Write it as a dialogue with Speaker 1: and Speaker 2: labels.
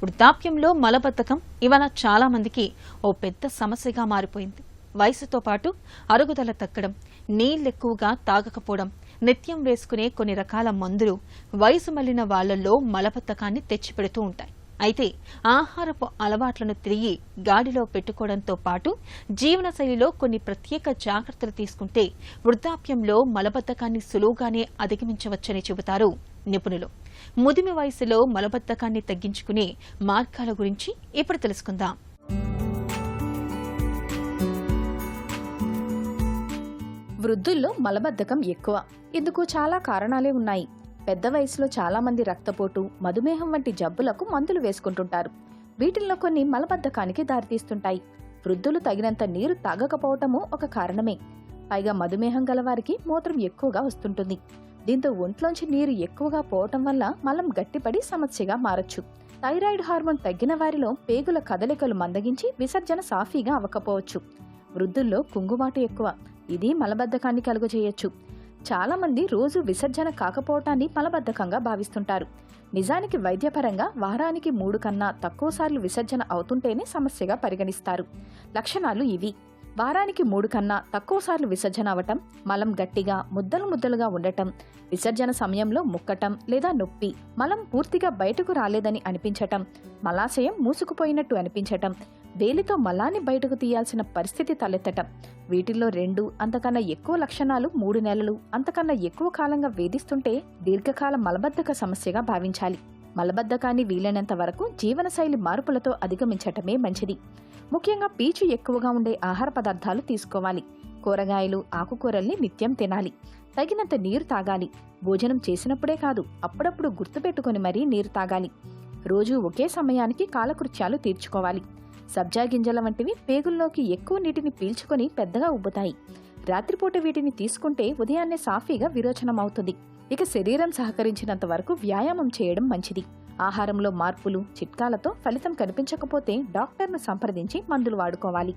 Speaker 1: వృద్ధాప్యంలో మలబద్ధకం ఇవాళ చాలా మందికి ఓ పెద్ద సమస్యగా మారిపోయింది. వయసుతో పాటు అరుగుదల తగ్గడం, నీళ్లెక్కువగా తాగకపోవడం, నిత్యం వేసుకునే కొన్ని రకాల మందులు వయసు మళ్లిన వాళ్లలో మలబద్ధకాన్ని తెచ్చిపెడుతూ ఉంటాయి. అయితే ఆహారపు అలవాట్లను తిరిగి గాడిలో పెట్టుకోవడంతో పాటు జీవనశైలిలో కొన్ని ప్రత్యేక జాగ్రత్తలు తీసుకుంటే వృద్ధాప్యంలో మలబద్ధకాన్ని సులువుగానే అధిగమించవచ్చని చెబుతారు నిపుణులు. ముదిమి వయసులో మలబద్ధకాన్ని తగ్గించుకునే మార్గాల గురించి ఇప్పుడు తెలుసుకుందాం.
Speaker 2: వృద్ధుల్లో మలబద్ధకం ఎక్కువ. ఇందుకు చాలా కారణాలే ఉన్నాయి. పెద్ద వయసులో చాలా మంది రక్తపోటు, మధుమేహం వంటి జబ్బులకు మందులు వేసుకుంటుంటారు. వీటిల్లో కొన్ని మలబద్ధకానికి దారితీస్తుంటాయి. వృద్ధులు తగినంత నీరు తాగకపోవటము ఒక కారణమే. పైగా మధుమేహం గలవారికి మూత్రం ఎక్కువగా వస్తుంటుంది. దీంతో ఒంట్లోంచి నీరు ఎక్కువగా పోవటం వల్ల మలం గట్టిపడి సమస్యగా మారచ్చు. థైరాయిడ్ హార్మోన్ తగ్గిన వారిలో పేగుల కదలికలు మందగించి విసర్జన సాఫీగా అవ్వకపోవచ్చు. వృద్ధుల్లో కుంగుబాటు ఎక్కువ. ఇది మలబద్ధకాన్ని కలుగజేయొచ్చు. చాలా మంది రోజు విసర్జన కాకపోవటాన్ని మలబద్ధకంగా భావిస్తుంటారు. నిజానికి వైద్యపరంగా వారానికి 3 కన్నా తక్కువసార్లు విసర్జన అవుతుంటేనే సమస్యగా పరిగణిస్తారు. లక్షణాలు ఇవి: వారానికి 3 కన్నా తక్కువసార్లు విసర్జన అవటం, మలం గట్టిగా ముద్దలు ముద్దలుగా ఉండటం, విసర్జన సమయంలో ముక్కటం లేదా నొప్పి, మలం పూర్తిగా బయటకు రాలేదని అనిపించటం, మలాశయం మూసుకుపోయినట్టు అనిపించటం, వేలితో మలాన్ని బయటకు తీయాల్సిన పరిస్థితి తలెత్తటం. వీటిల్లో 2 అంతకన్నా ఎక్కువ లక్షణాలు 3 నెలలు అంతకన్నా ఎక్కువ కాలంగా వేధిస్తుంటే దీర్ఘకాల మలబద్ధక సమస్యగా భావించాలి. మలబద్ధకాన్ని వీలైనంత వరకు జీవనశైలి మార్పులతో అధిగమించటమే మంచిది. ముఖ్యంగా పీచు ఎక్కువగా ఉండే ఆహార పదార్థాలు తీసుకోవాలి. కూరగాయలు, ఆకుకూరల్ని నిత్యం తినాలి. తగినంత నీరు తాగాలి. భోజనం చేసినప్పుడే కాదు, అప్పుడప్పుడు గుర్తుపెట్టుకుని మరీ నీరు తాగాలి. రోజూ ఒకే సమయానికి కాలకృత్యాలు తీర్చుకోవాలి. సబ్జా గింజల వంటివి పేగుల్లోకి ఎక్కువ నీటిని పీల్చుకొని పెద్దగా ఉబ్బుతాయి. రాత్రిపూట వీటిని తీసుకుంటే ఉదయాన్నే సాఫీగా విరోచనం అవుతుంది. ఇక శరీరం సహకరించినంత వరకు వ్యాయామం చేయడం మంచిది. ఆహారంలో మార్పులు, చిట్కాలతో ఫలితం కనిపించకపోతే డాక్టర్ను సంప్రదించి మందులు వాడుకోవాలి.